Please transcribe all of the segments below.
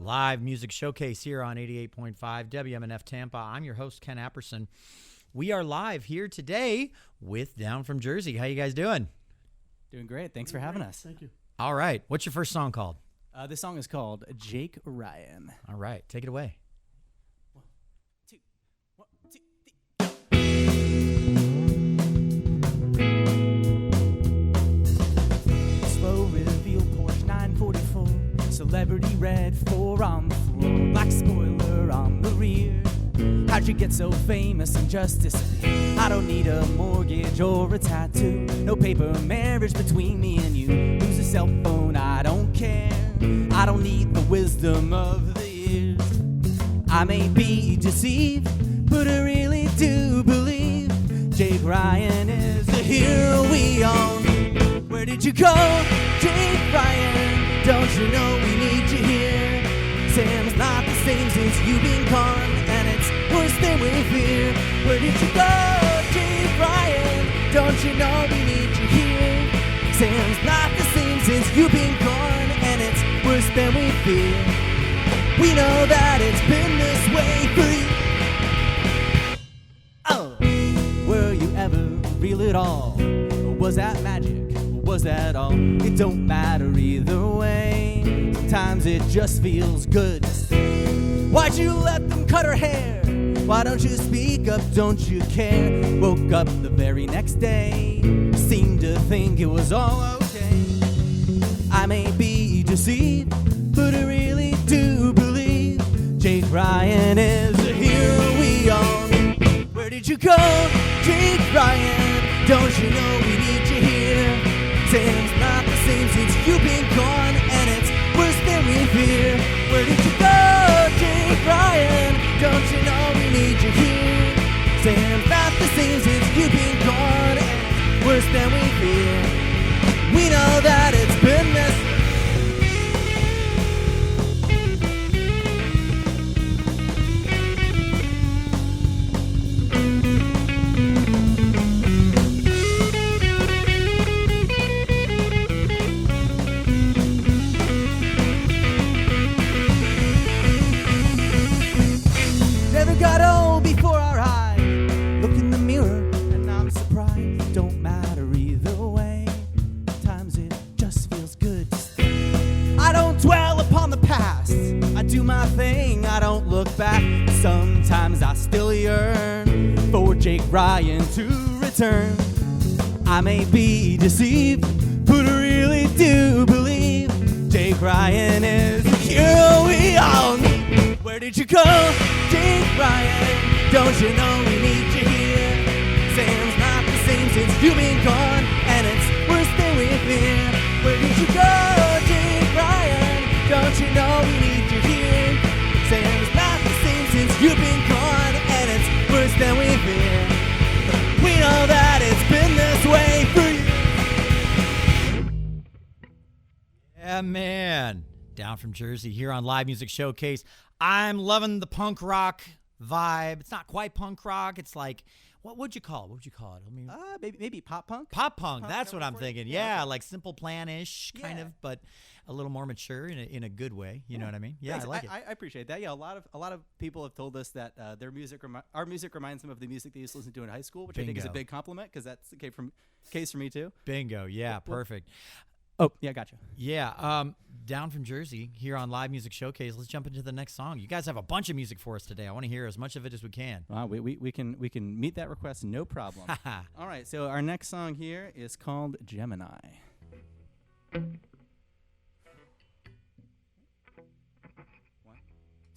Live music showcase here on 88.5 WMNF Tampa. I'm your host, Ken Apperson. We are live here today with Down from Jersey. How you guys doing? Doing great. Thanks for having us. Thank you. All right. What's your first song called? This song is called Jake Ryan. All right. Take it away. 1, 2, 1, 2, 3. Slow reveal Porsche 944. Celebrity red 4 on the floor. Black spoiler on the rear. How'd you get so famous and just disappear? I don't need a mortgage or a tattoo. No paper marriage between me and you. Lose a cell phone, I don't care. I don't need the wisdom of the years. I may be deceived, but I really do believe Jake Ryan is the hero we own. Where did you go, Jake Ryan? Don't you know we need you here? Sam's not the same since you've been gone, and it's worse than we fear. Where did you go, Jake Ryan? Don't you know we need you here? Sam's not the same since you've been gone, and it's worse than we fear. We know that it's been this way for you. Oh, were you ever real at all? Or was that magic? Was that all? It don't matter either way. Sometimes it just feels good. Why'd you let them cut her hair? Why don't you speak up? Don't you care? Woke up the very next day, seemed to think it was all okay. I may be deceived, but I really do believe Jake Ryan is the hero we own. Where did you go, Jake Ryan? Don't you know we need you here? Sam's not the same since you've been gone, and it's worse than we fear. Where did you go, Jake Ryan? Don't you know we need you here? Sam's not the same since you've been gone, and it's worse than we fear. We know that it's been this. Got old before our eyes. Look in the mirror and I'm surprised. Don't matter either way. Times it just feels good to stay. I don't dwell upon the past. I do my thing, I don't look back. Sometimes I still yearn for Jake Ryan to return. I may be deceived, but I really do believe Jake Ryan is the hero we own. Where did you go, Jake Ryan? Don't you know we need you here? Sam's not the same since you've been gone, and it's worse than we fear. Where did you go, Jake Ryan? Don't you know we need you here? Sam's not the same since you've been gone, and it's worse than we fear. We know that it's been this way for you. Yeah, man. Down from Jersey here on Live Music Showcase. I'm loving the punk rock vibe. It's not quite punk rock. It's like, what would you call it? What would you call it? I mean, Maybe pop punk. Pop punk. That's what I'm thinking. Yeah, okay. like Simple Plan-ish kind of, but a little more mature in a good way. You know what I mean? Yeah, Thanks. I like it. I appreciate that. Yeah, a lot of people have told us that our music reminds them of the music they used to listen to in high school, which I think is a big compliment because that's the case for me too. Bingo. Yeah, perfect. Oh, yeah, gotcha. Yeah, Down from Jersey here on Live Music Showcase. Let's jump into the next song. You guys have a bunch of music for us today. I want to hear as much of it as we can. We can meet that request, no problem. All right, so our next song here is called Gemini. 1,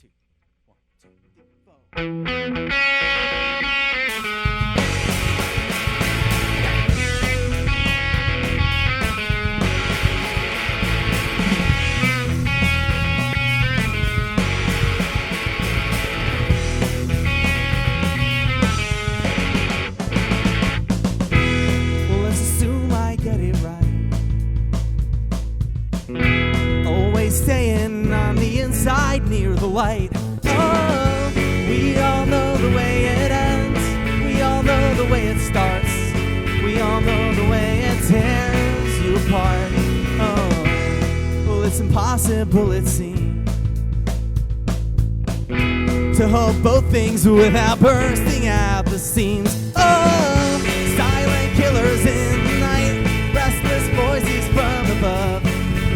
2, 1, 2, 3, 4. Staying on the inside near the light. Oh, we all know the way it ends. We all know the way it starts. We all know the way it tears you apart. Oh, well, it's impossible, it seems, to hold both things without bursting at the seams. Oh, silent killers in the night, restless voices from above,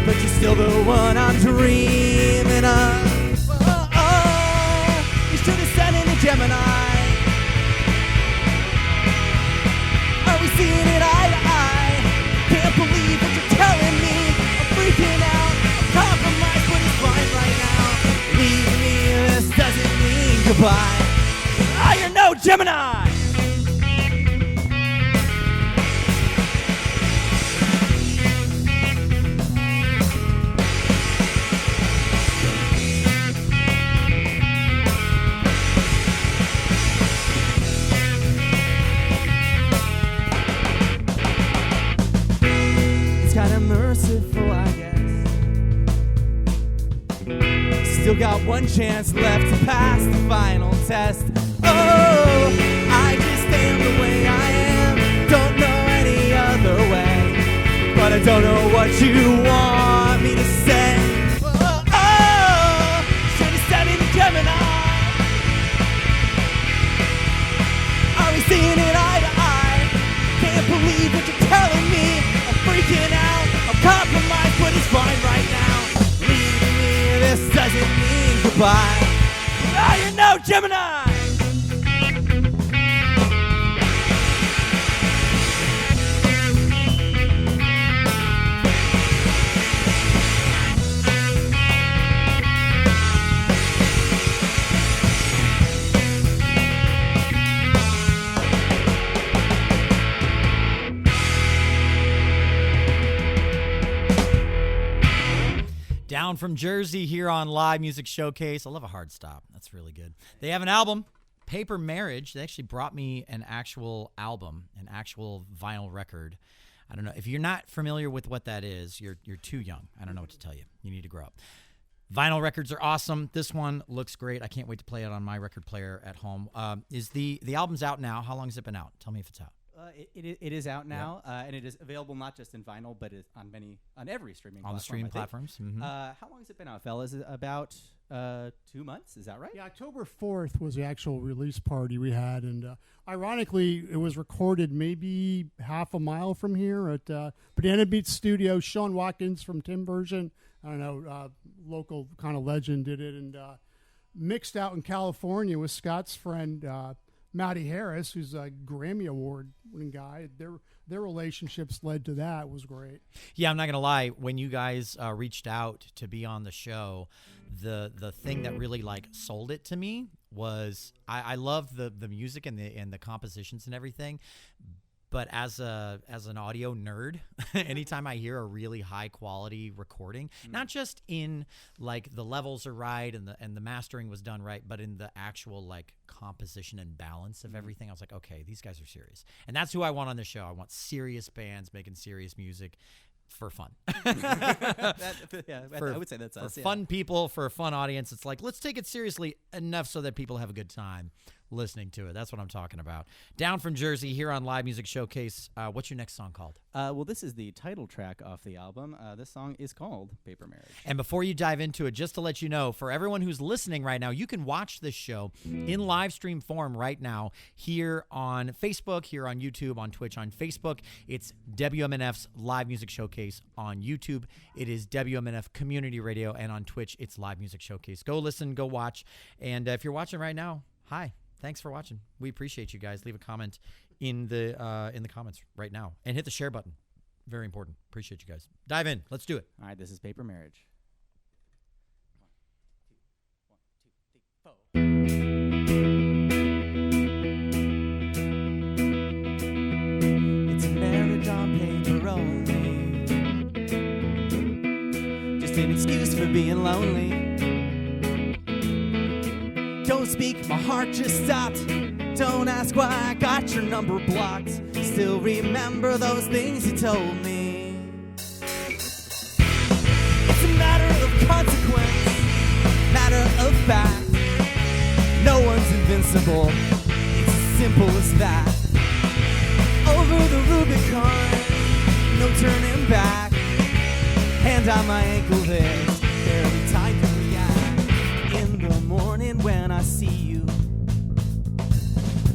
but you're still the one I'm dreaming of. Oh, oh, you should have said in a Gemini. Are we seeing it eye to eye? Can't believe what you're telling me. I'm freaking out. I'm compromised, but it's fine right now. Leave me, this doesn't mean goodbye. You're no Gemini. Kinda merciful, I guess. Still got one chance left to pass the final test. Oh, I just am the way I am. Don't know any other way, but I don't know what you want me to say. Oh, oh, should have said it in Gemini. Are we seeing it eye to eye? Can't believe what you're telling me. Freaking out, I'm compromised, but it's fine right now. Leave me, this doesn't mean goodbye. You're no Gemini. Down from Jersey here on Live Music Showcase. I love a hard stop. That's really good. They have an album, Paper Marriage. They actually brought me an actual album, an actual vinyl record. I don't know. If you're not familiar with what that is, you're too young. I don't know what to tell you. You need to grow up. Vinyl records are awesome. This one looks great. I can't wait to play it on my record player at home. Is the album's out now? How long has it been out? Tell me if it's out. It is out now, and it is available not just in vinyl, but on every streaming platform. On the streaming platforms. Mm-hmm. How long has it been out, fellas? Is it about 2 months? Is that right? Yeah, October 4th was the actual release party we had, and ironically, it was recorded maybe half a mile from here at Banana Beat Studio. Sean Watkins from Tim Version, I don't know, local kind of legend did it, and mixed out in California with Scott's friend Matty Harris, who's a Grammy Award winning guy. Their relationships led to that. It was great. Yeah, I'm not gonna lie. When you guys reached out to be on the show, the thing that really like sold it to me was I love the music and the compositions and everything. But as an audio nerd, anytime I hear a really high quality recording, not just in like the levels are right and the mastering was done right, but in the actual like composition and balance of everything, I was like, okay, these guys are serious. And that's who I want on the show. I want serious bands making serious music for fun. I would say that's us. For fun people, for a fun audience. It's like, let's take it seriously enough so that people have a good time listening to it. That's what I'm talking about. Down from Jersey here on Live Music Showcase. What's your next song called? Well, this is the title track off the album. This song is called Paper Marriage. And before you dive into it, just to let you know, for everyone who's listening right now, you can watch this show in live stream form right now here on Facebook, here on YouTube, on Twitch. On Facebook, it's WMNF's Live Music Showcase. On YouTube, it is WMNF Community Radio. And on Twitch, it's Live Music Showcase. Go listen, go watch. And if you're watching right now, hi. Thanks for watching. We appreciate you guys. Leave a comment in the comments right now. And hit the share button. Very important. Appreciate you guys. Dive in. Let's do it. All right, this is Paper Marriage. 1, 2, 1, 2, 3, 4. It's a marriage on paper only. Just an excuse for being lonely. Don't speak, my heart just stopped. Don't ask why I got your number blocked. Still remember those things you told me. It's a matter of consequence, matter of fact. No one's invincible, it's as simple as that. Over the Rubicon, no turning back. Hand on my ankle, there's barely time to react. In the morning when I see you.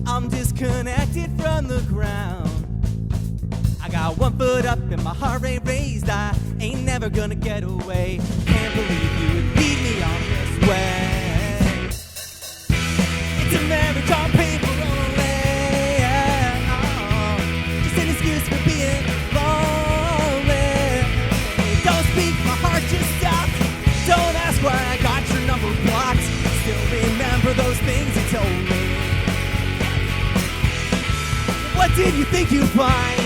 I'm disconnected from the ground. I got 1 foot up and my heart rate raised. I ain't never gonna get away. Can't believe you would lead me on this way. It's a marriage on paper only. Just an excuse for being lonely. Don't speak, my heart just stopped. Don't ask why I got your number blocked. Still remember those things you told me. What did you think you'd find?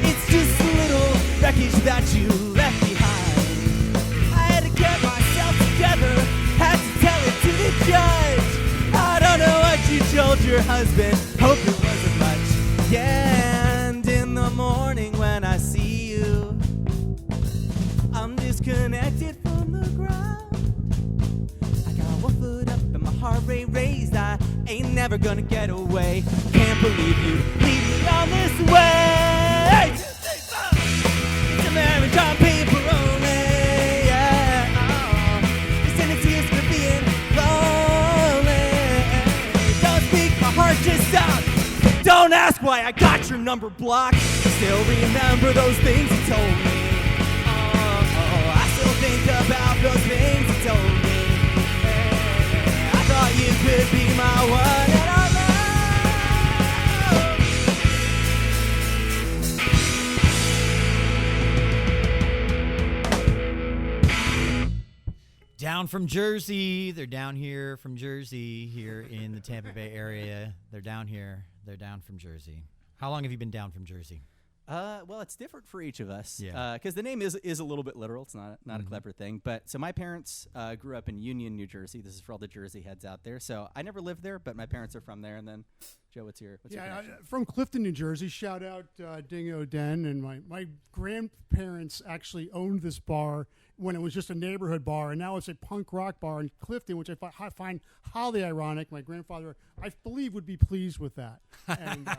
It's just a little wreckage that you left behind. I had to get myself together, had to tell it to the judge. I don't know what you told your husband, hope it wasn't much. Yeah, and in the morning when I see you, I'm disconnected from the ground. I got 1 foot up and my heart rate raised. I ain't never gonna get away. Can't believe you lead me on this way. It's a marriage on paper only. Yeah. Just an excuse for being lonely. Don't speak, my heart just stopped. Don't ask why I got your number blocked. Still remember those things you told me. I still think about those things you told me. I thought you could be my one and Down from Jersey. They're down here from Jersey, here in the Tampa Bay area. They're down here. They're down from Jersey. How long have you been down from Jersey? Well, it's different for each of us. Yeah. Because the name is a little bit literal. It's not a clever thing. But so my parents grew up in Union, New Jersey. This is for all the Jersey heads out there. So I never lived there, but my parents are from there. And then, Joe, what's your connection? From Clifton, New Jersey. Shout out Dingo Den. And my grandparents actually owned this bar when it was just a neighborhood bar, and now it's a punk rock bar in Clifton, which I find highly ironic. My grandfather, I believe, would be pleased with that. And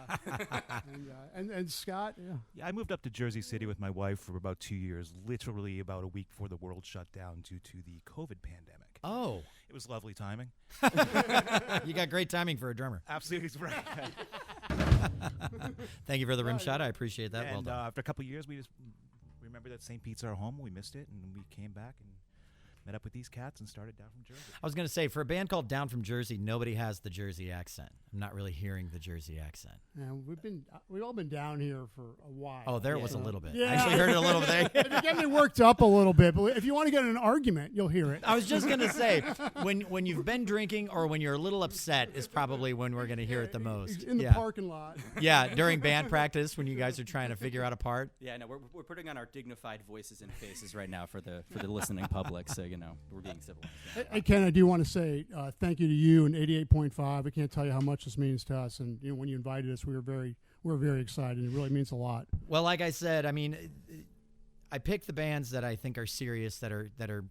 Scott, Yeah, I moved up to Jersey City with my wife for about 2 years, literally about a week before the world shut down due to the COVID pandemic. Oh. It was lovely timing. You got great timing for a drummer. Absolutely right. Thank you for the rim shot. I appreciate that. And Well done. after a couple of years, we just remember that St. Pete's our home. We missed it, and we came back and met up with these cats and started Down from Jersey. I was going to say, for a band called Down from Jersey, nobody has the Jersey accent. I'm not really hearing the Jersey accent. yeah, we've all been down here for a while. Oh, there was a little bit. Yeah. I actually heard it a little bit. You're getting me worked up a little bit, but if you want to get in an argument, you'll hear it. I was just going to say, when you've been drinking or when you're a little upset is probably when we're going to hear it the most. In the Yeah. parking lot. Yeah, during band practice when you guys are trying to figure out a part. Yeah, no, we're putting on our dignified voices and faces right now for the listening public. So we're being civilized. Hey, Ken, I do want to say thank you to you and 88.5. I can't tell you how much this means to us. And when you invited us, we were very excited. It really means a lot. Well, like I said, I mean, I picked the bands that I think are serious, that are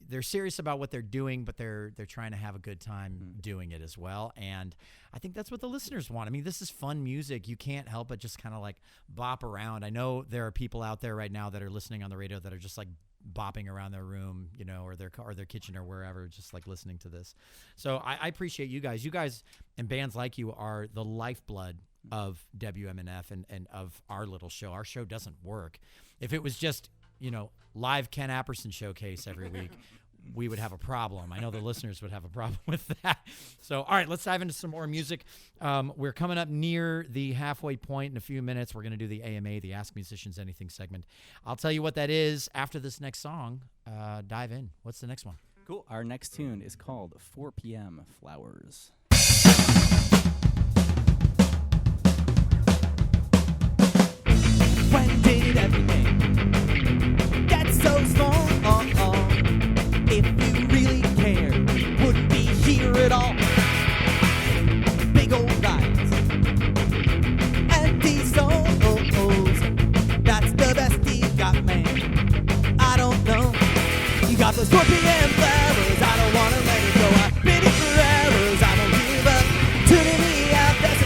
they're serious about what they're doing, but they're trying to have a good time doing it as well. And I think that's what the listeners want. I mean, this is fun music. You can't help but just kind of like bop around. I know there are people out there right now that are listening on the radio that are just like bopping around their room, or their car or their kitchen or wherever, just like listening to this. So I appreciate you guys. You guys and bands like you are the lifeblood of WMNF and of our little show. Our show doesn't work. If it was just, live Ken Apperson showcase every week, we would have a problem. I know the listeners would have a problem with that. So, all right, let's dive into some more music. We're coming up near the halfway point in a few minutes. We're going to do the AMA, the Ask Musicians Anything segment. I'll tell you what that is after this next song. Dive in. What's the next one? Cool. Our next tune is called 4 p.m. Flowers. When did everything get so small? If you really cared, wouldn't be here at all. Big old rides, empty souls. That's the best you got, man. I don't know. You got those 4 p.m. flowers. I don't wanna let it go. I bid it for errors. I don't give up. Tuning me out, that's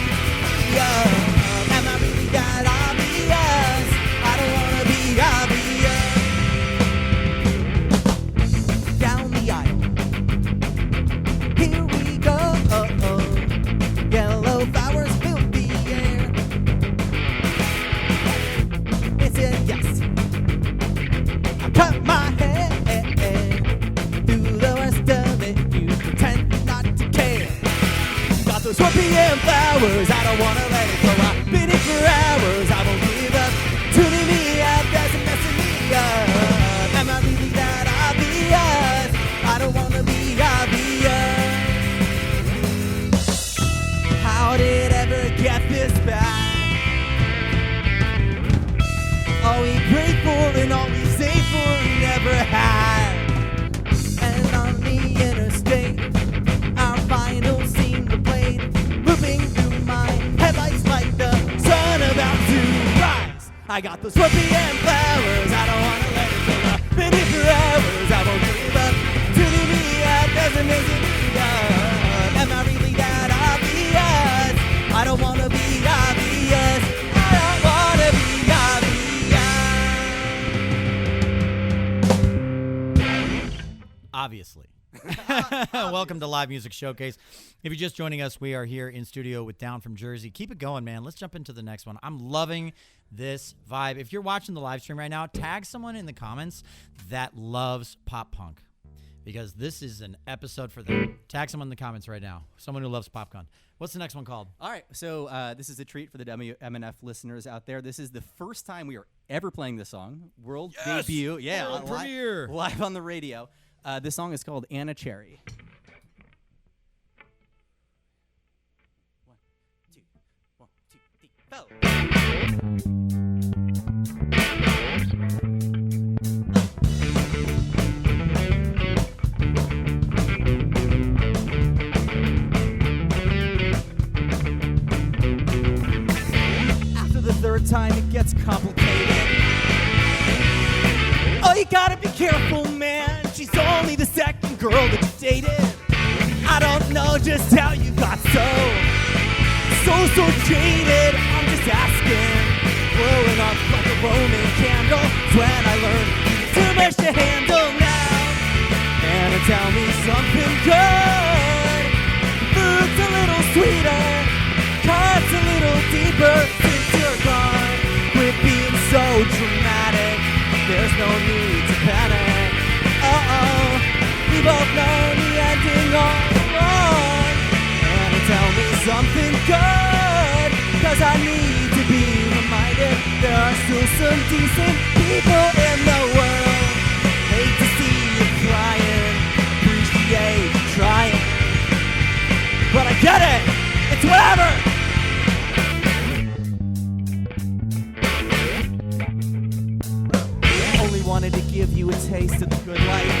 am I really that obvious? I don't wanna be obvious. Down the swampy and flowers. I don't wanna let it go. I've been here for hours. I won't give up. Tuning me out doesn't messing me up. Am I really that obvious? I don't wanna be obvious. How did it ever get this bad? All we prayed for and all we saved for and never had. And on the interstate, our final scene replayed, moving through my headlights like the sun about to rise. I got those swampy and flowers. I don't wanna let it go. I've been here for hours. I won't give up. Tuning me out doesn't make it up. Am I really that obvious? I don't wanna be obvious. I don't wanna be obvious. Obviously. Welcome to Live Music Showcase. If you're just joining us, we are here in studio with Down from Jersey. Keep it going, man. Let's jump into the next one. I'm loving this vibe. If you're watching the live stream right now, tag someone in the comments that loves pop punk, because this is an episode for them. Tag someone in the comments right now. Someone who loves pop punk. What's the next one called? All right, so this is a treat for the WMNF listeners out there. This is the first time we are ever playing this song. World debut. Yeah, World premiere. Live on the radio. This song is called Anna Cherry. 1, 2, 1, 2, 3, 4. After the third time, it gets complicated. Oh, you gotta be careful, man. She's only the second girl that you dated. I don't know just how you got so jaded. I'm just asking, blowing up like a Roman candle. It's when I learned too much to handle now. And tell me something good. Food's a little sweeter, cuts a little deeper since you're gone. Quit being so dramatic. There's no need to panic. We both know the ending all along. And tell me something good, 'cause I need to be reminded there are still some decent people in the world. Hate to see you crying, appreciate you trying, but I get it, it's whatever. Only wanted to give you a taste of the good life,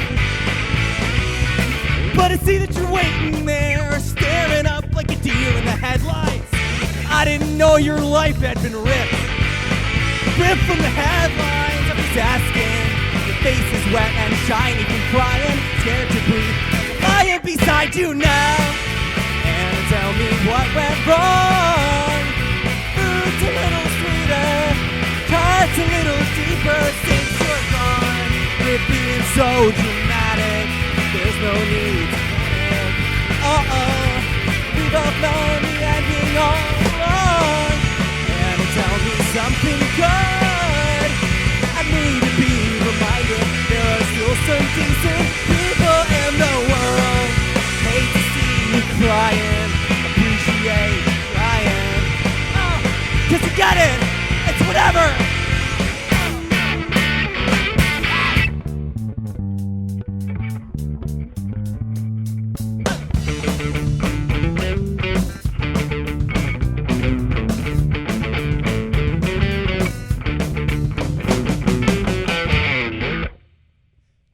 but I see that you're waiting there, staring up like a deer in the headlights. I didn't know your life had been ripped from the headlines. I'm just asking, your face is wet and shiny from crying, scared to breathe, lying beside you now. And tell me what went wrong. Food's a little sweeter, cuts a little deeper since you're gone. Quit being so dramatic, there's no need to panic. We both know the ending all along. And tell me something good. I need to be reminded there are still some decent people in the world. Hate to see you crying, appreciate you trying. 'Cause you get it, it's whatever.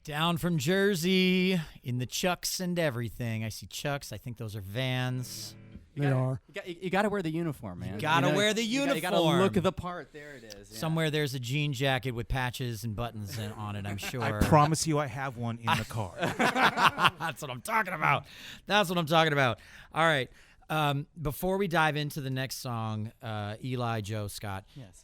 Down from Jersey in the Chucks and everything. I see Chucks. I think those are Vans. They are. You got to wear the uniform, man. You gotta wear the You got to uniform. look the part. There it is. Yeah. Somewhere there's a jean jacket with patches and buttons on it, I'm sure. I promise you I have one in the car. That's what I'm talking about. That's what I'm talking about. All right. Before we dive into the next song, Eli, Joe, Scott. Yes.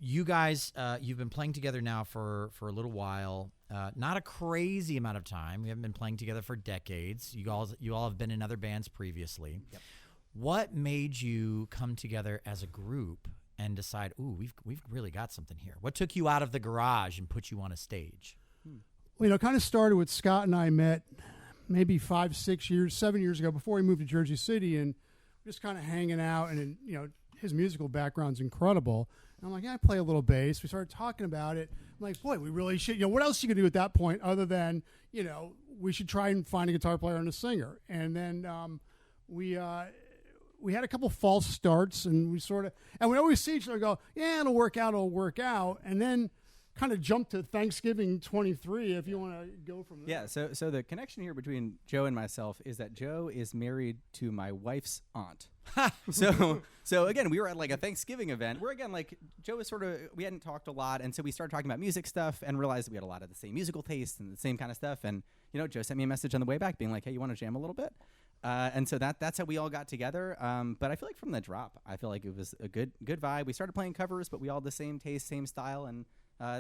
You guys, you've been playing together now for a little while. Not a crazy amount of time. We haven't been playing together for decades. You all have been in other bands previously. Yep. What made you come together as a group and decide, ooh, we've really got something here? What took you out of the garage and put you on a stage? Well, it kind of started with Scott and I met maybe 5, 6 years, 7 years ago before we moved to Jersey City, and just kind of hanging out, and his musical background's incredible. And I'm like, yeah, I play a little bass. We started talking about it. I'm like, boy, we really should. What else you can do at that point other than we should try and find a guitar player and a singer. And then we had a couple false starts, and we always see each other go, yeah, it'll work out, and then kind of jump to Thanksgiving 23 if you want to go from there. Yeah, so the connection here between Joe and myself is that Joe is married to my wife's aunt. So again, we were at like a Thanksgiving event where again, like Joe was we hadn't talked a lot, and so we started talking about music stuff and realized that we had a lot of the same musical tastes and the same kind of stuff. And Joe sent me a message on the way back being like, hey, you want to jam a little bit? And so that's how we all got together. But I feel like from the drop, I feel like it was a good vibe. We started playing covers, but we all had the same taste, same style, and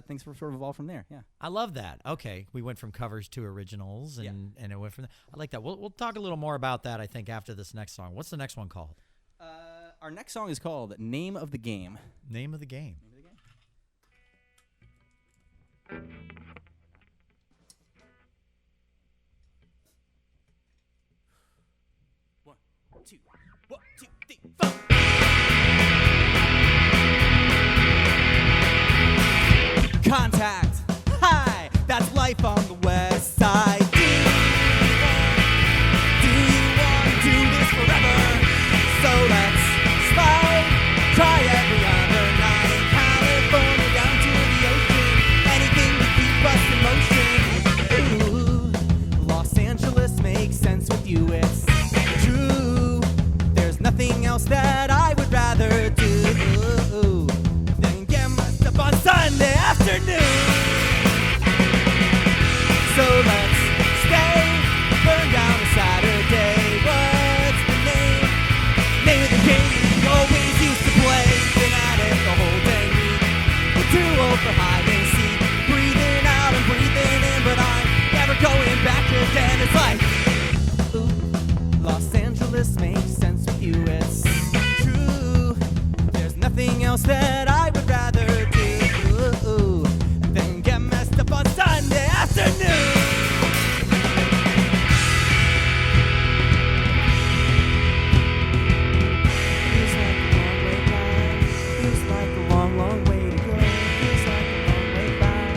things were sort of evolved from there. Yeah, I love that. Okay, we went from covers to originals, and it went from there. I like that. We'll talk a little more about that, I think, after this next song. What's the next one called? Our next song is called Name of the Game. Name of the Game. One, two, 3, 4. Contact. Hi, that's life on the west side. Do you want to do this forever? So let's slide. Try every other night. California down to the ocean. Anything to keep us in motion. Ooh, Los Angeles makes sense with you. It's true. There's nothing else that I would rather do than get messed up on Sunday afternoon. So let's stay, burn down a Saturday. What's the name? Name of the game we always used to play. Been at it the whole dang week. We're too old for hide and seek. Breathing out and breathing in, but I'm never going back again. It's like, ooh, Los Angeles makes sense with you. It's true. There's nothing else that I would rather do than get messed up on Sunday afternoon. Feels like a long way back. Feels like a long, long way to go. Feels like a long way back.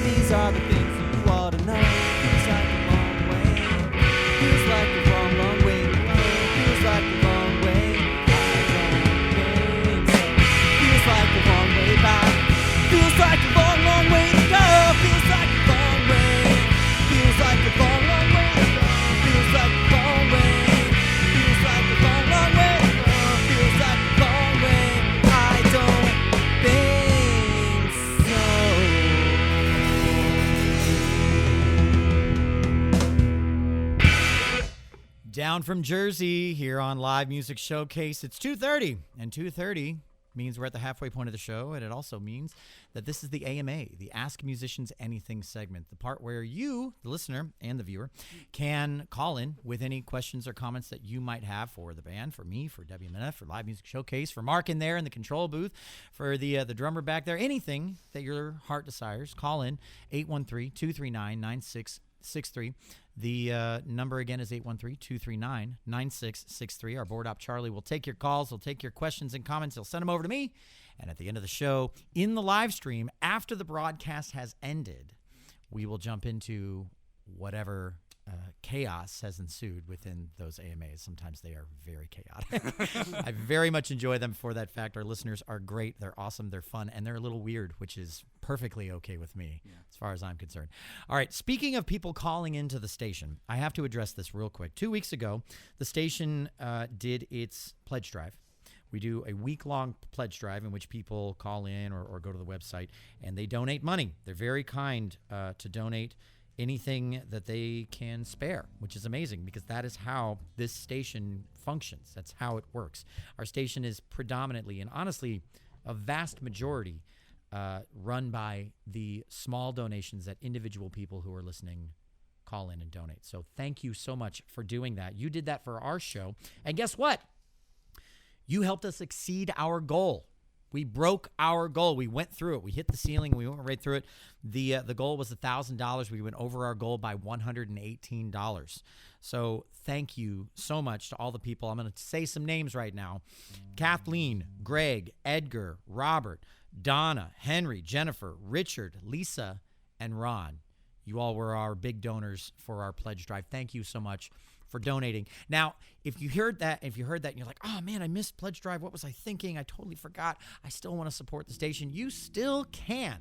These are the things you ought to know. Feels like a long way. Feels like a long, long way to go. Feels like a long way. I don't think so. Feels like a long way back. Feels like a long, long way to go. Feels like a long way. Feels like a long, long way to go. Feels like a long way. Feels like a long, long way to go. Feels like a long way. I don't think so. Down from Jersey here on Live Music Showcase. It's 2:30, and 2:30 means we're at the halfway point of the show, and it also means that this is the AMA, the Ask Musicians Anything segment, the part where you, the listener and the viewer, can call in with any questions or comments that you might have for the band, for me, for WMNF, for Live Music Showcase, for Mark in there in the control booth, for the drummer back there, anything that your heart desires. Call in 813-239-9663. The number again is 813-239-9663. Our board op Charlie will take your calls. He'll take your questions and comments. He'll send them over to me. And at the end of the show, in the live stream, after the broadcast has ended, we will jump into whatever chaos has ensued within those AMAs. Sometimes they are very chaotic. I very much enjoy them for that fact. Our listeners are great. They're awesome. They're fun. And they're a little weird, which is perfectly okay with me as far as I'm concerned. All right. Speaking of people calling into the station, I have to address this real quick. 2 weeks ago, the station did its pledge drive. We do a week-long pledge drive in which people call in or go to the website, and they donate money. They're very kind to donate anything that they can spare, which is amazing because that is how this station functions. That's how it works. Our station is predominantly and honestly a vast majority run by the small donations that individual people who are listening call in and donate. So thank you so much for doing that. You did that for our show. And guess what? You helped us exceed our goal. We broke our goal. We went through it. We hit the ceiling. We went right through it. The goal was $1,000. We went over our goal by $118. So thank you so much to all the people. I'm going to say some names right now. Kathleen, Greg, Edgar, Robert, Donna, Henry, Jennifer, Richard, Lisa, and Ron. You all were our big donors for our pledge drive. Thank you so much for donating. Now, if you heard that and you're like, oh man, I missed pledge drive. What was I thinking? I totally forgot. I still want to support the station. You still can.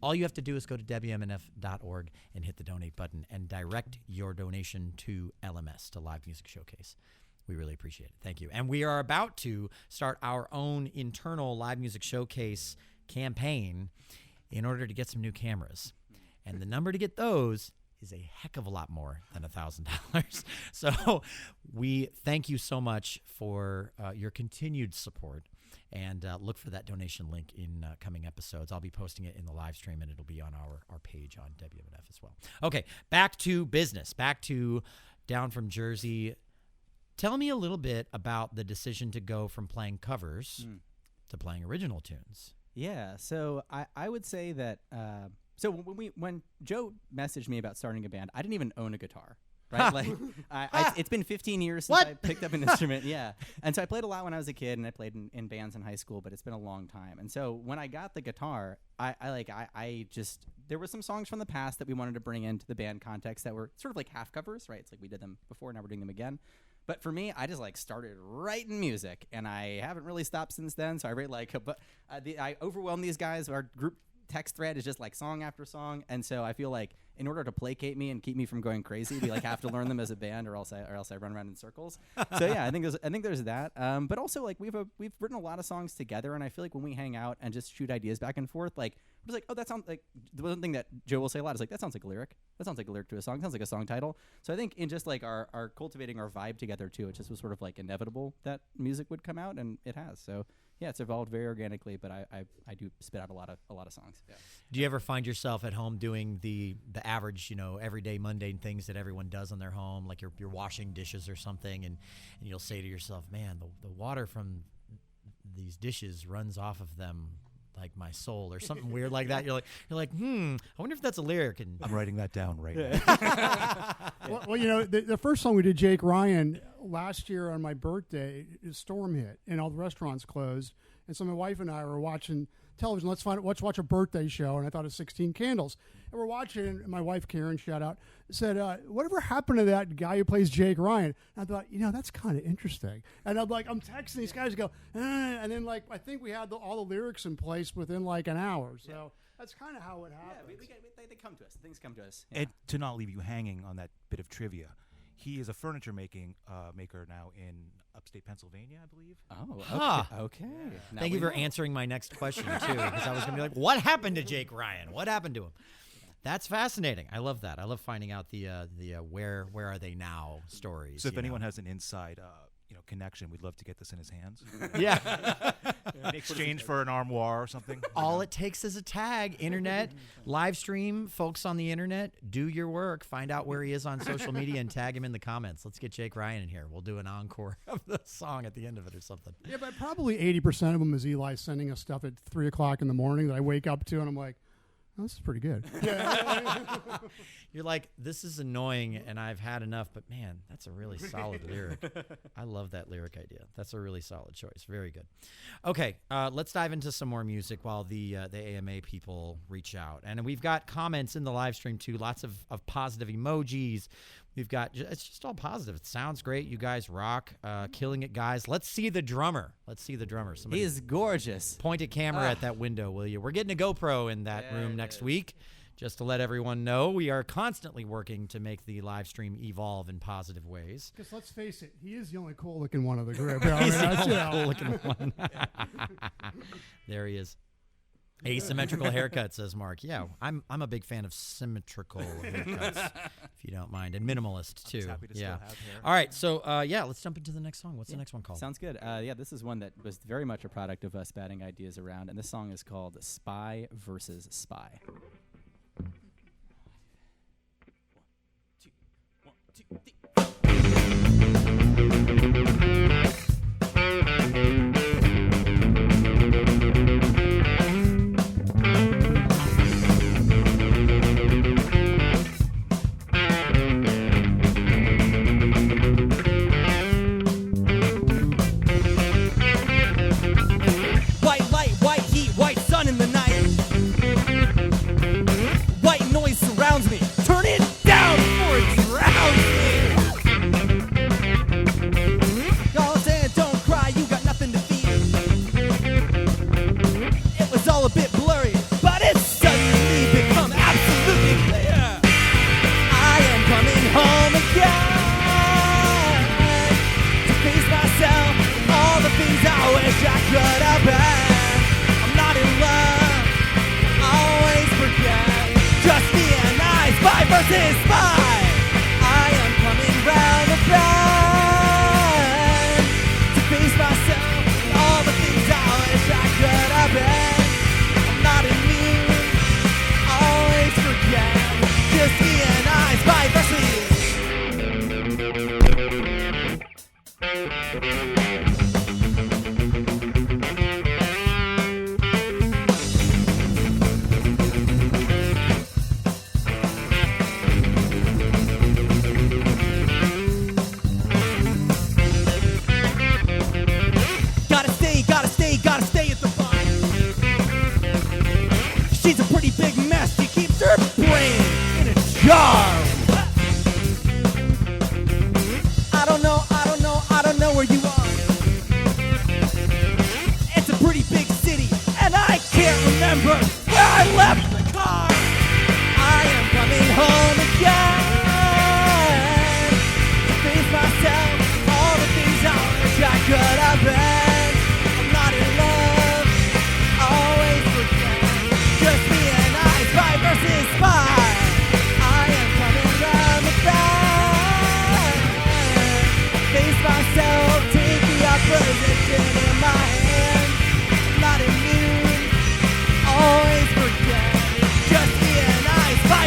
All you have to do is go to WMNF.org and hit the donate button and direct your donation to LMS, to Live Music Showcase. We really appreciate it. Thank you. And we are about to start our own internal Live Music Showcase campaign in order to get some new cameras. And the number to get those is a heck of a lot more than $1,000. So we thank you so much for your continued support, and look for that donation link in coming episodes. I'll be posting it in the live stream, and it'll be on our page on WMNF as well. Okay, back to business, back to Down from Jersey. Tell me a little bit about the decision to go from playing covers to playing original tunes. Yeah, so I would say that so when Joe messaged me about starting a band, I didn't even own a guitar, right? Like it's been 15 years since I picked up an instrument, yeah. And so I played a lot when I was a kid, and I played in bands in high school, but it's been a long time. And so when I got the guitar, I just there were some songs from the past that we wanted to bring into the band context that were sort of like half covers, right? It's like we did them before, now we're doing them again. But for me, I just like started writing music, and I haven't really stopped since then. So I write I overwhelm these guys. Our group text thread is just like song after song, and so I feel like in order to placate me and keep me from going crazy, we like have to learn them as a band, or else I run around in circles. So yeah, I think there's that. But also like we've written a lot of songs together, and I feel like when we hang out and just shoot ideas back and forth, like we're like, oh, that sounds like the one thing that Joe will say a lot is like, that sounds like a lyric. That sounds like a lyric to a song. That sounds like a song title. So I think in just like our cultivating our vibe together too, it just was sort of like inevitable that music would come out, and it has. So yeah, it's evolved very organically, but I do spit out a lot of songs. Yeah. Do you ever find yourself at home doing the average, everyday mundane things that everyone does in their home, like you're washing dishes or something, and you'll say to yourself, man, the water from these dishes runs off of them like my soul, or something weird like that. You're like, I wonder if that's a lyric. And I'm writing that down right now. Well, the first song we did, Jake Ryan, last year on my birthday, a storm hit and all the restaurants closed. And so my wife and I were watching television. Let's watch a birthday show. And I thought of 16 Candles. And we're watching, and my wife, Karen, shout out, said, whatever happened to that guy who plays Jake Ryan? And I thought, that's kind of interesting. And I'm texting these guys, go, and then I think we had all the lyrics in place within like an hour. So that's kind of how it happened. Yeah, they come to us. Things come to us. Yeah. And to not leave you hanging on that bit of trivia, he is a furniture maker now in upstate Pennsylvania, I believe. Oh, okay. Yeah. Thank you for answering my next question, too, because I was going to be like, what happened to Jake Ryan? What happened to him? That's fascinating. I love that. I love finding out the where are they now stories. So if anyone has an inside connection, we'd love to get this in his hands. Yeah. In exchange for an armoire or something. All it takes is a tag. Internet, live stream, folks on the internet, do your work. Find out where he is on social media and tag him in the comments. Let's get Jake Ryan in here. We'll do an encore of the song at the end of it or something. Yeah, but probably 80% of them is Eli sending us stuff at 3 o'clock in the morning that I wake up to, and I'm like, oh, this is pretty good. You're like, this is annoying, and I've had enough, but man, that's a really solid lyric. I love that lyric idea. That's a really solid choice. Very good. Okay, let's dive into some more music while the AMA people reach out. And we've got comments in the live stream, too. Lots of positive emojis. We've got, it's just all positive. It sounds great. You guys rock. Killing it, guys. Let's see the drummer. Somebody He's gorgeous. Point a camera at that window, will you? We're getting a GoPro in that room next week. Just to let everyone know, we are constantly working to make the live stream evolve in positive ways. Because let's face it, he is the only cool-looking one of the group. He's the only cool-looking one. There he is. Asymmetrical haircut, says Mark. Yeah, I'm a big fan of symmetrical haircuts, if you don't mind, and minimalist too. Happy to still have hair. All right, so let's jump into the next song. What's the next one called? Sounds good. This is one that was very much a product of us batting ideas around, and this song is called "Spy versus Spy." Gotta stay at the bar. She's a pretty big mess. She keeps her brain in a jar. I don't know where you are. It's a pretty big city, and I can't remember where I left the car. I am coming home again to face myself, all the things I wish I could have been. Versus spy, I am coming round the back. Face myself, take the opposition in my hand. Not immune, always forget. Just me and I, spy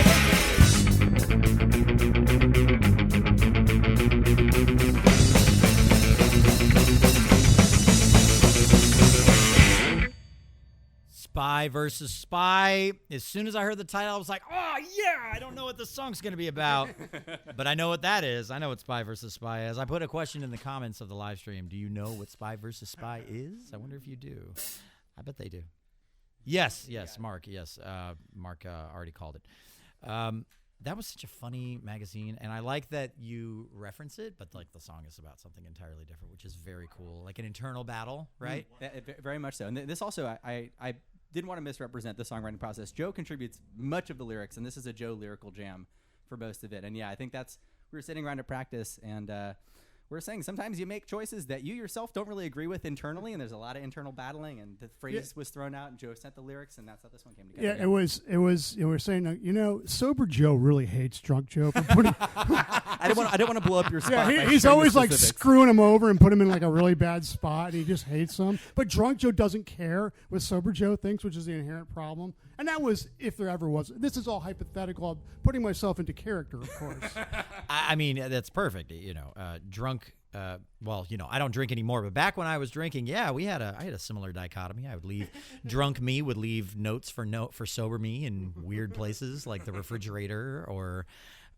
Spy versus Spy. As soon as I heard the title, I was like, oh, yeah, I don't know what this song's going to be about. But I know what that is. I know what Spy versus Spy is. I put a question in the comments of the live stream. Do you know what Spy versus Spy is? I wonder if you do. I bet they do. Yes, Mark. Yes, Mark already called it. That was such a funny magazine, and I like that you reference it, but like the song is about something entirely different, which is very cool. Like an internal battle, right? Very much so. And this also, I didn't want to misrepresent the songwriting process. Joe contributes much of the lyrics, and this is a Joe lyrical jam for most of it. And yeah, I think we were sitting around at practice, and we're saying sometimes you make choices that you yourself don't really agree with internally, and there's a lot of internal battling, and the phrase was thrown out, and Joe sent the lyrics, and that's how this one came together. Yeah, it was. We were saying, sober Joe really hates drunk Joe for putting. I don't want to blow up your spot. Yeah, he's always like screwing him over and put him in like a really bad spot. And he just hates them. But drunk Joe doesn't care what sober Joe thinks, which is the inherent problem. And that was, if there ever was. This is all hypothetical. I'm putting myself into character, of course. I mean, that's perfect. Drunk. Well, I don't drink anymore, but back when I was drinking, I had a similar dichotomy. I would leave drunk me would leave notes for sober me in weird places like the refrigerator or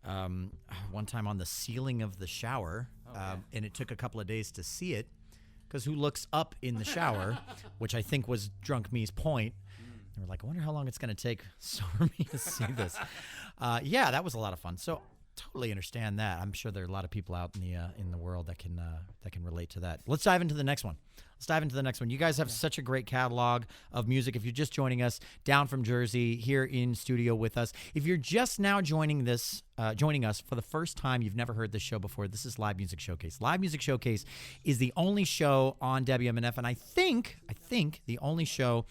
one time on the ceiling of the shower, and it took a couple of days to see it because who looks up in the shower, which I think was drunk me's point. They were like, I wonder how long it's going to take sober me to see this. That was a lot of fun. So totally understand that. I'm sure there are a lot of people out in the world that can relate to that. Let's dive into the next one. You guys have such a great catalog of music. If you're just joining us down from Jersey here in studio with us, if you're just now joining us for the first time, you've never heard this show before, this is Live Music Showcase. Live Music Showcase is the only show on WMNF, and I think the only show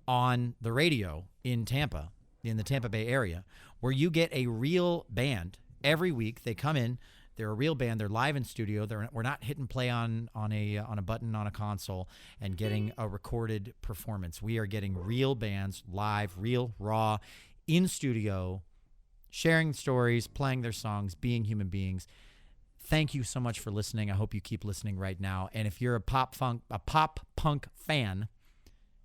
on the radio in Tampa, in the Tampa Bay area, where you get a real band. Every week they come in, they're a real band, they're live in studio. We're not hitting play on a button on a console and getting a recorded performance. We are getting real bands live, real, raw, in studio, sharing stories, playing their songs, being human beings. Thank you so much for listening. I hope you keep listening right now. And if you're a pop punk fan,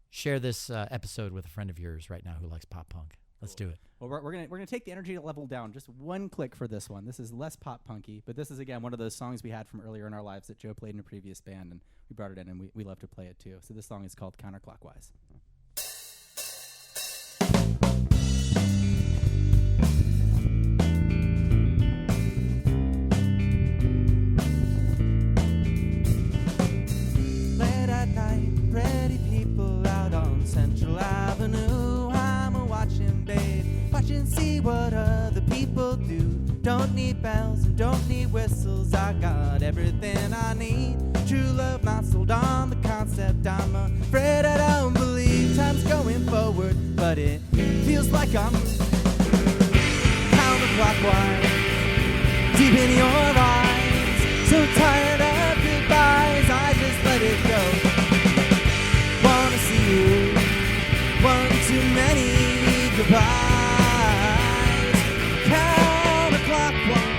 share this episode with a friend of yours right now who likes pop punk. Let's do it. Well, we're gonna take the energy level down just one click for this one. This is less pop punky, but this is again one of those songs we had from earlier in our lives that Joe played in a previous band, and we brought it in, and we love to play it too. So this song is called Counterclockwise. Late at night, pretty people out on Central Avenue. I'm watching, babe, watching, see what other people do. Don't need bells and don't need whistles. I got everything I need. True love not sold on the concept. I'm afraid I don't believe time's going forward, but it feels like I'm counterclockwise, deep in your eyes. So tired of goodbyes, I just let it go. Wanna see you, one too many goodbyes. Counterclockwise.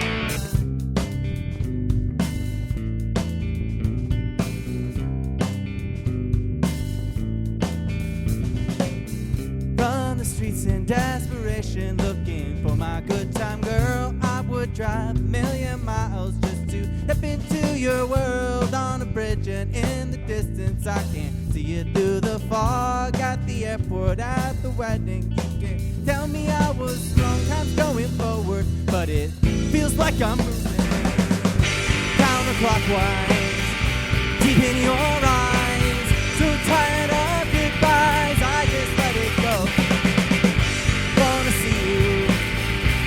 drive a million miles just to step into your world on a bridge, and in the distance I can see you through the fog. At the airport, at the wedding, you can tell me I was wrong times going forward, but it feels like I'm moving counterclockwise, deep in your eyes, so tired of goodbyes, I just let it go. Wanna see you,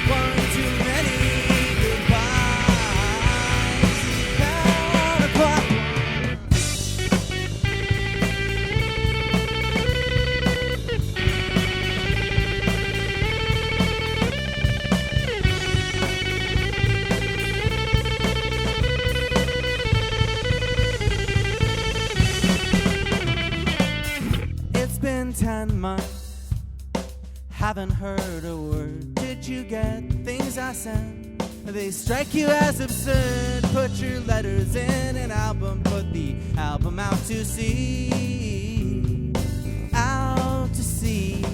one too many goodbyes, counterclockwise. It's been 10 months, haven't heard a word. Did you get things I sent? They strike you as absurd. Put your letters in an album, put the album out to sea. Out to sea.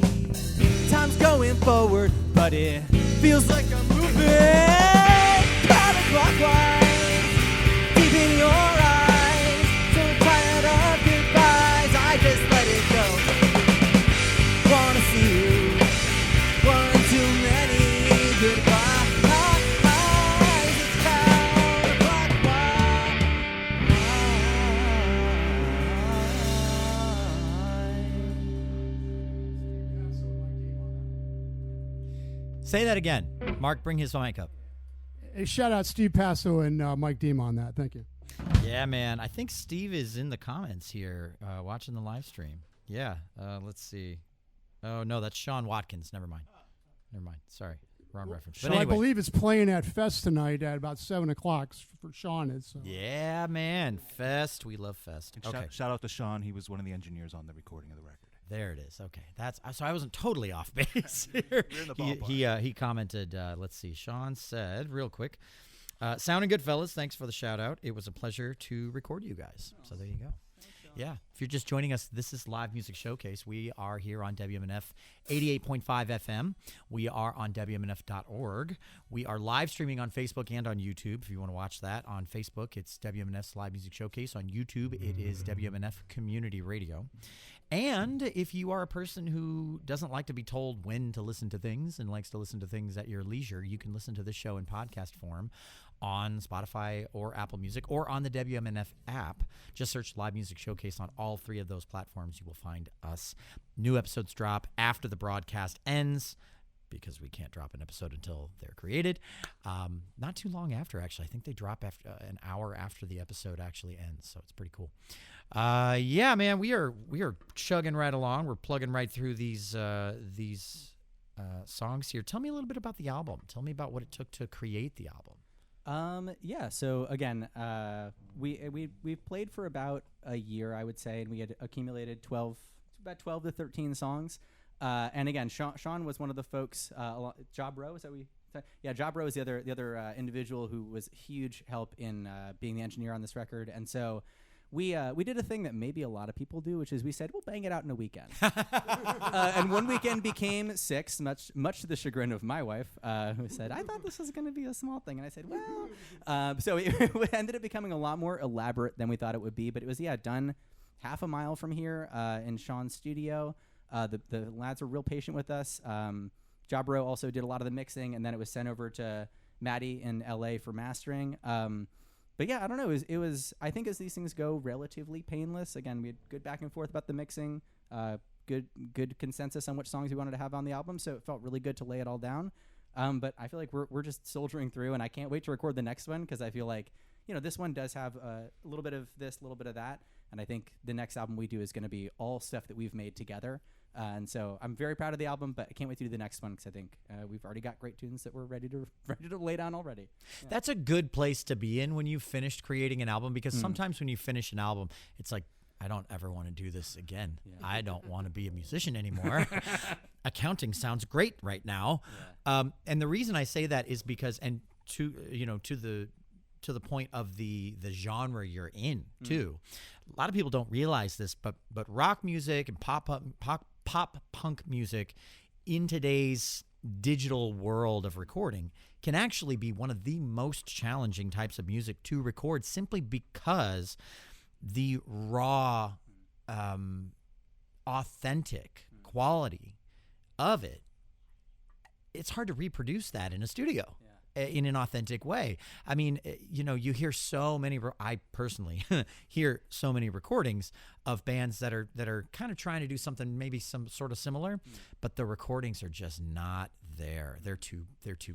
Time's going forward, but it feels like I'm moving counterclockwise, deep in your eyes, so tired of goodbyes, I just let it go. Wanna see you, one too many goodbyes, it's counterclockwise. Say that again. Mark, bring his mic up. Hey, shout out Steve Passo and Mike Deem on that. Thank you. Yeah, man. I think Steve is in the comments here watching the live stream. Yeah. Let's see. Oh, no, that's Sean Watkins. Never mind. Sorry. Wrong reference. So But I anyway. believe it's playing at Fest tonight at about 7 o'clock for Sean. It's Yeah, man. Fest. We love Fest. And Okay. shout out to Sean. He was one of the engineers on the recording of the record. There it is. Okay, that's so I wasn't totally off base here. You're in the ballpark. He commented. Let's see. Sean said real quick, sounding good, fellas. Thanks for the shout out. It was a pleasure to record you guys. So there you go. Yeah, if you're just joining us, this is Live Music Showcase. We are here on WMNF 88.5 FM. We are on WMNF.org. We are live streaming on Facebook and on YouTube. If you want to watch that on Facebook, it's WMNF's Live Music Showcase. On YouTube, it is WMNF Community Radio. And if you are a person who doesn't like to be told when to listen to things and likes to listen to things at your leisure, you can listen to this show in podcast form on Spotify or Apple Music or on the WMNF app. Just search Live Music Showcase on all three of those platforms. You will find us. New episodes drop after the broadcast ends because we can't drop an episode until they're created. Not too long after, actually. I think they drop after an hour after the episode actually ends, so it's pretty cool. Yeah, man, we are chugging right along. We're plugging right through these songs here. Tell me a little bit about the album. Tell me about what it took to create the album. Yeah. So again, we played for about a year, I would say, and we had accumulated about 12 to 13 songs. And again, Sean was one of the folks. Job Rowe, is that we? Yeah, Job Rowe is the other individual who was huge help in being the engineer on this record, and so. We did a thing that maybe a lot of people do, which is we said, we'll bang it out in a weekend. And one weekend became 6, much to the chagrin of my wife, who said, I thought this was going to be a small thing. And I said, well. So it ended up becoming a lot more elaborate than we thought it would be. But it was, done half a mile from here in Sean's studio. The lads were real patient with us. Jabro also did a lot of the mixing, and then it was sent over to Maddie in L.A. for mastering. But yeah, I don't know. It was. I think as these things go, relatively painless. Again, we had good back and forth about the mixing. Good consensus on which songs we wanted to have on the album. So it felt really good to lay it all down. But I feel like we're just soldiering through, and I can't wait to record the next one because I feel like this one does have a little bit of this, a little bit of that, and I think the next album we do is going to be all stuff that we've made together. And so I'm very proud of the album, but I can't wait to do the next one because I think we've already got great tunes that we're ready to lay down already. Yeah. That's a good place to be in when you've finished creating an album, because sometimes when you finish an album, it's like, I don't ever want to do this again. Yeah. I don't want to be a musician anymore. Accounting sounds great right now. Yeah. And the reason I say that is because, and to the point of the genre you're in too. A lot of people don't realize this, but rock music and pop punk music in today's digital world of recording can actually be one of the most challenging types of music to record, simply because the raw, authentic quality of it, it's hard to reproduce that in a studio in an authentic way. I mean, you hear so many, I personally hear so many recordings of bands that are kind of trying to do something maybe some sort of similar, but the recordings are just not there. They're too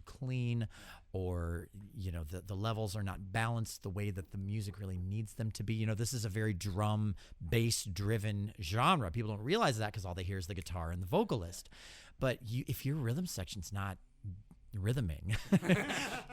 clean, or the levels are not balanced the way that the music really needs them to be. This is a very drum bass driven genre. People don't realize that because all they hear is the guitar and the vocalist. But if your rhythm section's not rhythming,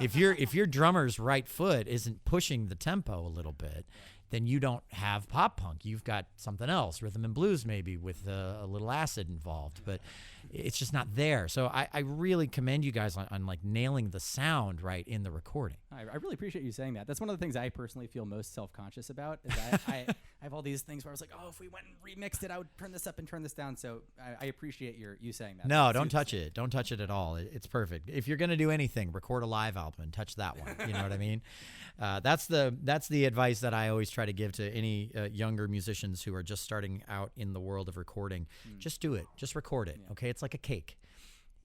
if your drummer's right foot isn't pushing the tempo a little bit, then you don't have pop punk. You've got something else, rhythm and blues maybe with a little acid involved, but it's just not there. So I really commend you guys on like nailing the sound right in the recording. I really appreciate you saying that. That's one of the things I personally feel most self-conscious about, is I have all these things where I was like, oh, if we went and remixed it, I would turn this up and turn this down. So I appreciate you saying that. No, don't touch it. Don't touch it at all. It's perfect. If you're going to do anything, record a live album and touch that one. You know what I mean? That's the advice that I always try to give to any younger musicians who are just starting out in the world of recording. Just do it. Just record it. Okay? It's like a cake.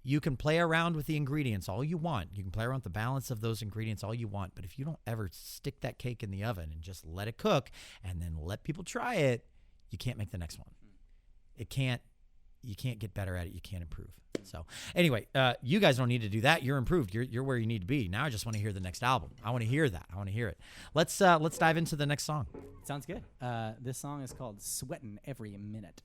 You can play around with the ingredients all you want. You can play around with the balance of those ingredients all you want. But if you don't ever stick that cake in the oven and just let it cook and then let people try it, you can't make the next one. You can't get better at it. You can't improve. So anyway, you guys don't need to do that. You're improved. You're where you need to be. Now I just want to hear the next album. I want to hear that. I want to hear it. Let's dive into the next song. Sounds good. This song is called "Sweatin' Every Minute."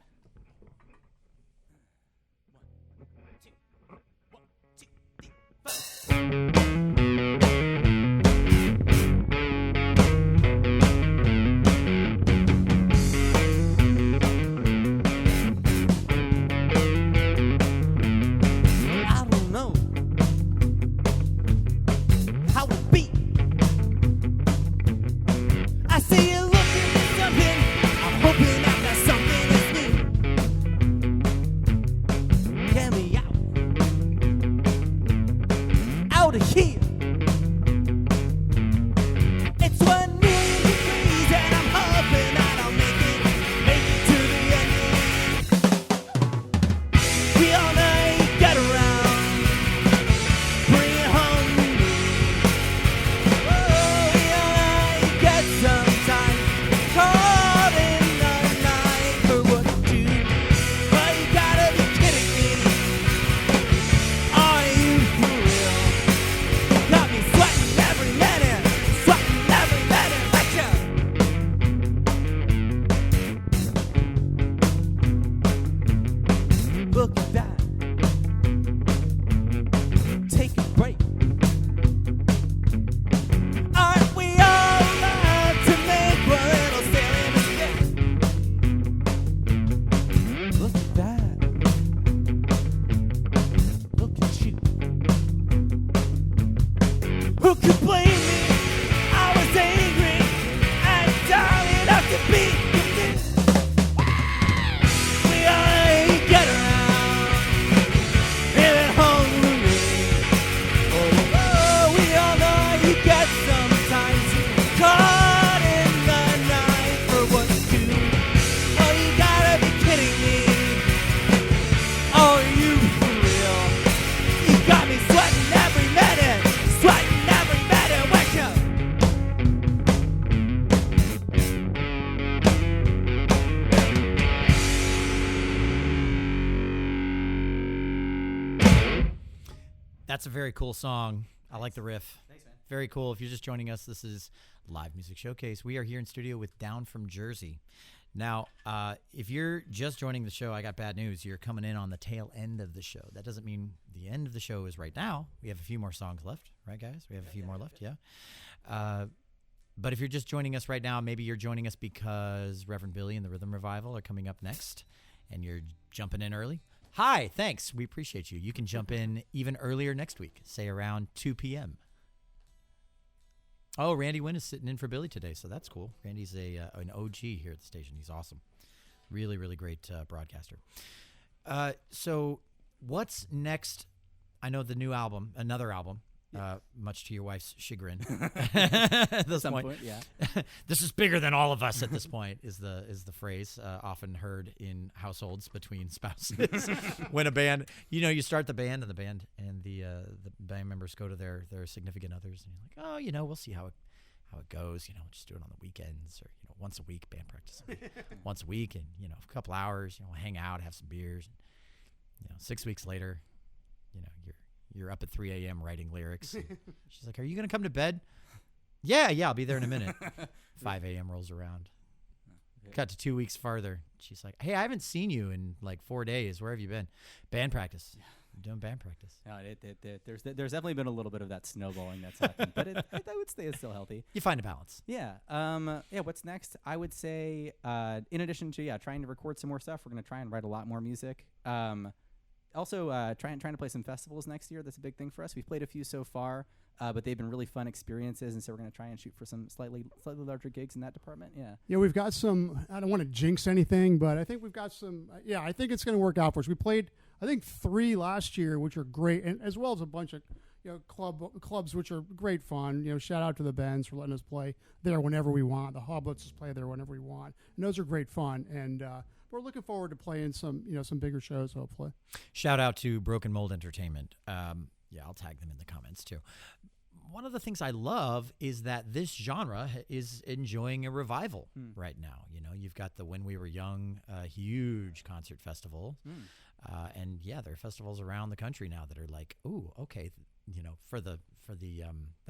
That's a very cool song. I like the riff. Thanks, man. Very cool. If you're just joining us, this is Live Music Showcase. We are here in studio with Down from Jersey. Now, if you're just joining the show, I got bad news. You're coming in on the tail end of the show. That doesn't mean the end of the show is right now. We have a few more songs left, right, guys? We have a few more left, yeah. But if you're just joining us right now, maybe you're joining us because Reverend Billy and the Rhythm Revival are coming up next, and you're jumping in early. Hi, thanks. We appreciate you. You can jump in even earlier next week, say around 2 p.m. Oh, Randy Wynn is sitting in for Billy today, so that's cool. Randy's an OG here at the station. He's awesome. Really, really great broadcaster. So what's next I know the new album, another album. Much to your wife's chagrin. At this point, yeah. This is bigger than all of us at this point is the phrase often heard in households between spouses. When a band, you start the band and the band members go to their significant others and you're like, oh, we'll see how it goes. Just do it on the weekends or once a week band practice, once a week, and a couple hours. We'll hang out, have some beers. And, 6 weeks later, you're up at 3 a.m. writing lyrics. She's like, are you going to come to bed? Yeah, I'll be there in a minute. 5 a.m. rolls around. Cut to 2 weeks farther. She's like, hey, I haven't seen you in like 4 days. Where have you been? Band practice. I'm doing band practice. No, there's definitely been a little bit of that snowballing that's happened, but I would say it's still healthy. You find a balance. Yeah. What's next? I would say, in addition to trying to record some more stuff, we're going to try and write a lot more music. Also, trying to play some festivals next year. That's a big thing for us. We've played a few so far, but they've been really fun experiences, and so we're going to try and shoot for some slightly larger gigs in that department. Yeah, we've got some. I don't want to jinx anything, but I think we've got some. I think it's going to work out for us. We played, I think, 3 last year, which are great, and as well as a bunch of clubs which are great fun. Shout out to the Bends for letting us play there whenever we want. The Hub lets us play there whenever we want, and those are great fun. And we're looking forward to playing some bigger shows, hopefully. Shout out to Broken Mold Entertainment. I'll tag them in the comments too. One of the things I love is that this genre is enjoying a revival right now. You've got the When We Were Young, huge concert festival. And there are festivals around the country now that are like, ooh, okay, for the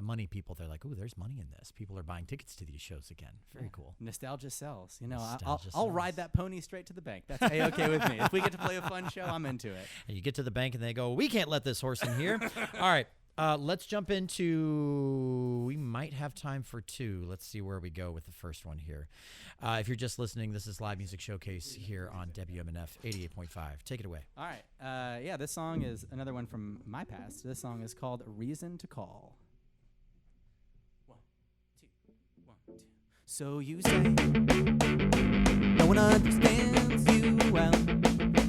money people, they're like, ooh, there's money in this. People are buying tickets to these shows again. Very cool. Nostalgia sells. Nostalgia I'll sells. ride that pony straight to the bank. That's A-okay with me. If we get to play a fun show, I'm into it. And you get to the bank and they go, we can't let this horse in here. All right. Let's jump into, we might have time for 2. Let's see where we go with the first one here. If you're just listening, this is Live Music Showcase here on WMNF 88.5. Take it away. All right. This song is another one from my past. This song is called Reason to Call. 1, 2, 1, 2. So you say no one understands you well.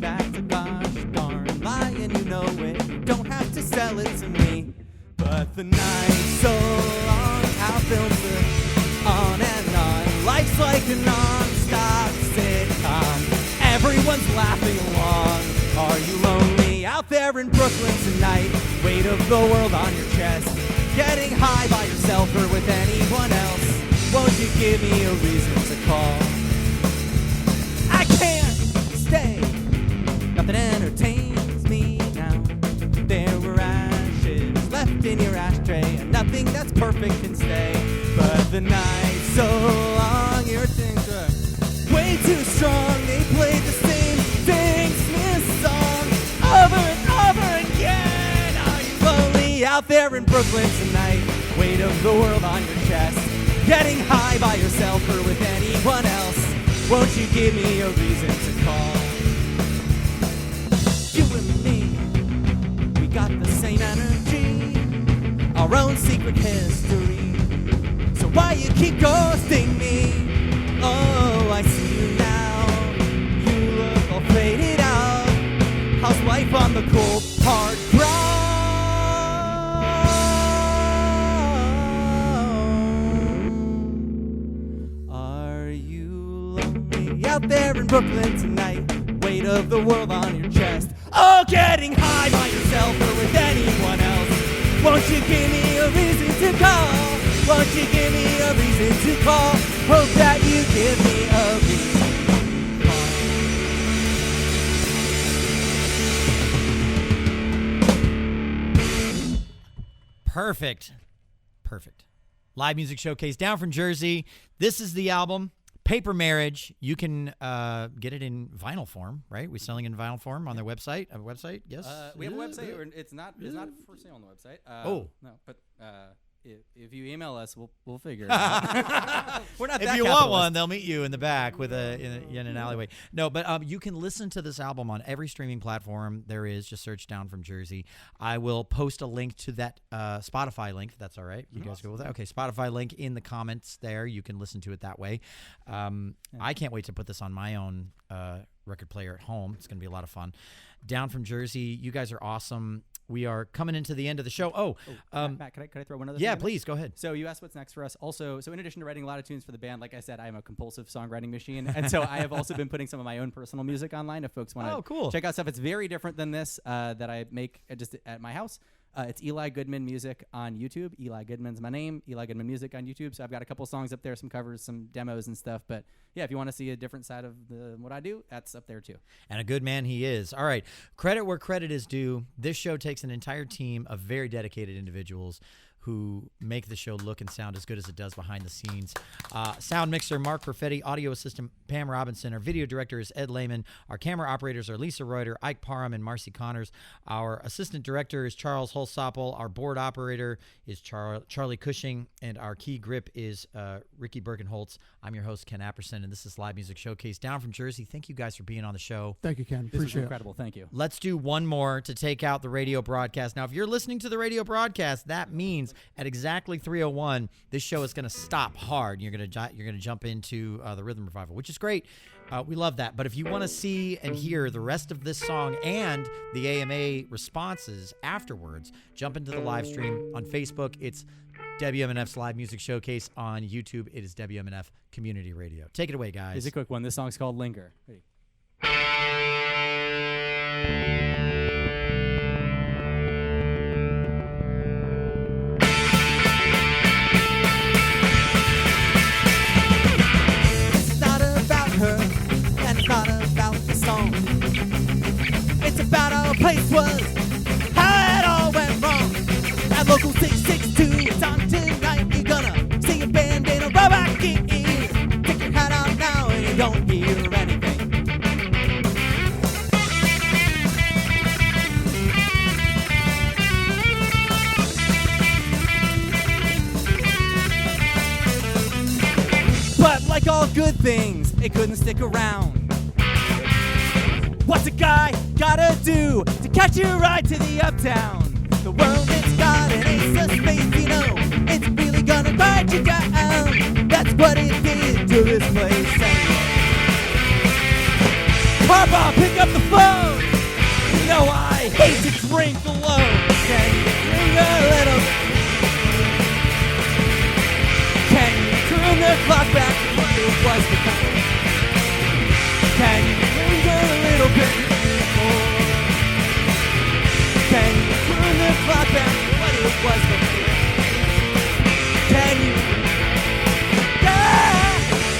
That's a gosh darn lie, and you know it. You don't have to sell it to me. But the night's so long, our films are on and on. Life's like a non-stop sitcom. Everyone's laughing along. Are you lonely out there in Brooklyn tonight? Weight of the world on your chest. Getting high by yourself or with anyone else? Won't you give me a reason to call? I can't stay. Nothing entertains me now. There were ashes left in your ashtray, and nothing that's perfect can stay. But the night's so long, your things are way too strong. They play the same Sting Smith song over and over again. Are you lonely out there in Brooklyn tonight? Weight of the world on your chest. Getting high by yourself or with anyone else? Won't you give me a reason to call? You and me, we got the same energy, our own secret history. So why you keep ghosting me? Oh, I see you now. You look all faded out. How's life on the cold, hard ground? Are you lonely out there in Brooklyn tonight? Weight of the world on your chest. Oh, getting high by yourself or with anyone else? Won't you give me a reason to call? Won't you give me a reason to call? Hope that you give me a reason to call. Perfect. Live Music Showcase down from Jersey. This is the album. Paper Marriage. You can get it in vinyl form, right? We're selling in vinyl form on their website. A website, yes. We have a website. It's not for sale on the website. No, but if you email us, we'll figure it out. We're not. If that you want capitalist. one, they'll meet you in the back with in an alleyway. No, but you can listen to this album on every streaming platform there is. Just search Down from Jersey. I will post a link to that Spotify link. If that's all right. You guys go with that? Okay, Spotify link in the comments there. You can listen to it that way. I can't wait to put this on my own record player at home. It's going to be a lot of fun. Down from Jersey, you guys are awesome. We are coming into the end of the show. Matt, could I throw one other thing Yeah, in there? please, go ahead. So you asked what's next for us. Also, so in addition to writing a lot of tunes for the band, like I said, I am a compulsive songwriting machine. And so I have also been putting some of my own personal music online if folks want to cool. check out stuff. It's very different than this that I make just at my house. It's Eli Goodman Music on YouTube. Eli Goodman's my name. Eli Goodman Music on YouTube. So I've got a couple songs up there, some covers, some demos and stuff. But yeah, if you want to see a different side of what I do, that's up there too. And a good man he is. All right. Credit where credit is due. This show takes an entire team of very dedicated individuals who make the show look and sound as good as it does behind the scenes. Sound mixer, Mark Perfetti. Audio assistant, Pam Robinson. Our video director is Ed Lehman. Our camera operators are Lisa Reuter, Ike Parham, and Marcy Connors. Our assistant director is Charles Holsoppel. Our board operator is Charlie Cushing. And our key grip is Ricky Birkenholtz. I'm your host, Ken Apperson, and this is Live Music Showcase down from Jersey. Thank you guys for being on the show. Thank you, Ken. This was Appreciate it. incredible. Thank you. Let's do one more to take out the radio broadcast. Now, if you're listening to the radio broadcast, that means at exactly 3:01, this show is going to stop hard. You're going to jump into the Rhythm Revival, which is great. We love that. But if you want to see and hear the rest of this song and the AMA responses afterwards, jump into the live stream on Facebook. It's WMNF's Live Music Showcase. On YouTube, it is WMNF Community Radio. Take it away, guys. Here's a quick one. This song's called Linger. Ready? It's not about her, and it's not about the song. It's about how a place was, how it all went wrong. That local 662, it's on tonight. You're gonna see a band in a robot gear. Take your hat out now and you don't hear anything. But like all good things, it couldn't stick around. What's a guy gotta do to catch a ride to the uptown? The world, it's got an ace of spades, you know. It's really gonna grind you down. That's what it did to this place. Papa, pick up the phone. You know I hate to drink alone. Can you drink a little? Can you turn the clock back to what it was before? Can you linger a little bit more? Can you turn the clock back to what it was before? Can you? Yeah,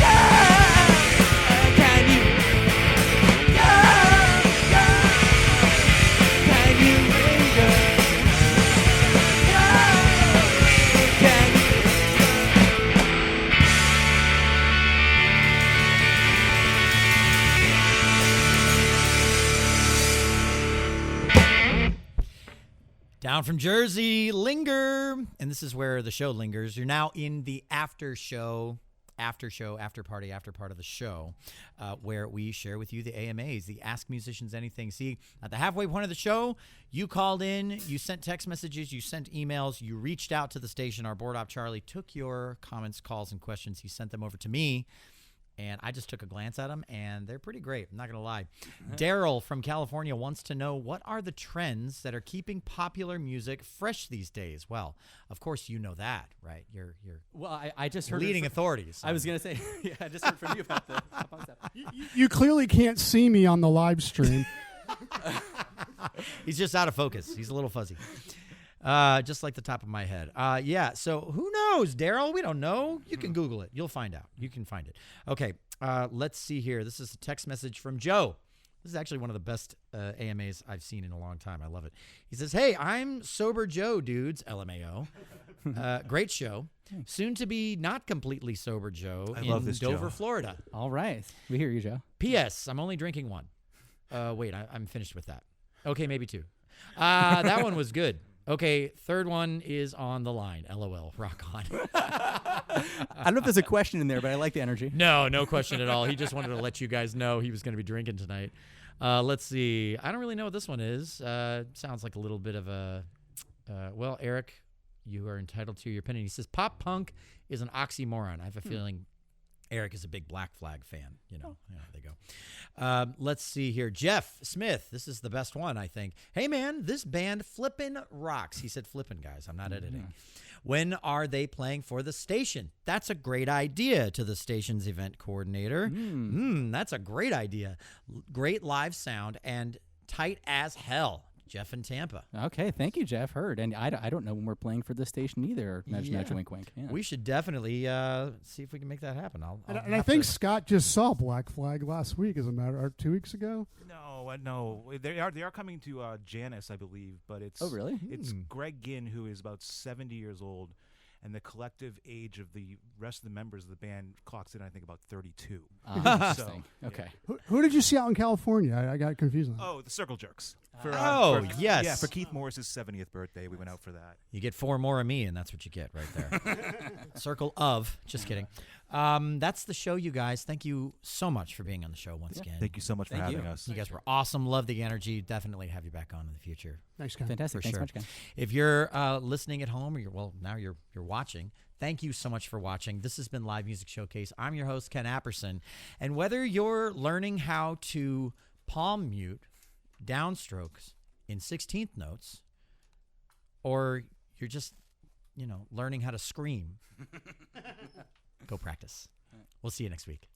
yeah. Can you? Yeah, yeah. Can you linger? Yeah. Can you? Down from Jersey, Linger. And this is where the show lingers. You're now in the after party, after part of the show, where we share with you the AMAs, the Ask Musicians Anything. See, at the halfway point of the show, you called in, you sent text messages, you sent emails, you reached out to the station. Our board op, Charlie, took your comments, calls, and questions. He sent them over to me. And I just took a glance at them, and they're pretty great. I'm not going to lie. Daryl from California wants to know, what are the trends that are keeping popular music fresh these days? Well, of course, you know that, right? You're Well, I just heard leading authorities. I was going to say, yeah, I just heard from you about the pop stuff. You clearly can't see me on the live stream. He's just out of focus. He's a little fuzzy. Just like the top of my head. Yeah, so who knows, Daryl? We don't know. You can Google it. You'll find out. You can find it. Okay, let's see here. This is a text message from Joe. This is actually one of the best AMAs I've seen in a long time. I love it. He says, hey, I'm Sober Joe, dudes, LMAO. Great show. Soon to be not completely sober Joe I in love this Dover, Joe. Florida. All right. We hear you, Joe. P.S. I'm only drinking one. Wait, I'm finished with that. Okay, maybe two. That one was good. Okay, third one is on the line. LOL. Rock on. I don't know if there's a question in there, but I like the energy. No question at all. He just wanted to let you guys know he was going to be drinking tonight. Let's see. I don't really know what this one is. Sounds like a little bit of a... well, Eric, you are entitled to your opinion. He says, pop punk is an oxymoron. I have a feeling Eric is a big Black Flag fan. Yeah, there they go. Let's see here. Jeff Smith, this is the best one, I think. Hey, man, this band flippin' rocks. He said flippin', guys. I'm not editing. When are they playing for the station? That's a great idea, to the station's event coordinator. That's a great idea. Great live sound and tight as hell. Jeff in Tampa. Okay, thank you, Jeff. Heard. And I don't know when we're playing for this station either. Nudge, nudge, wink, wink. Yeah. We should definitely see if we can make that happen. And I think Scott just saw Black Flag last week, as a matter, or 2 weeks ago. No. They are coming to Janus, I believe, but it's really? It's Greg Ginn, who is about 70 years old, and the collective age of the rest of the members of the band clocks in, I think, about 32. Interesting. Okay. Who did you see out in California? I got confused on that. Oh, the Circle Jerks. Yes. Yeah, for Keith Morris's 70th birthday, we went out for that. You get 4 more of me, and that's what you get right there. Circle of. Just kidding. That's the show, you guys. Thank you so much for being on the show once again. Thank you so much for having us. You guys were awesome. Love the energy. Definitely have you back on in the future. Thanks, Ken. Fantastic. For Thanks sure. so much, Ken. If you're listening at home, or now you're watching, thank you so much for watching. This has been Live Music Showcase. I'm your host, Ken Apperson. And whether you're learning how to palm mute downstrokes in 16th notes, or you're just, learning how to scream, go practice. We'll see you next week.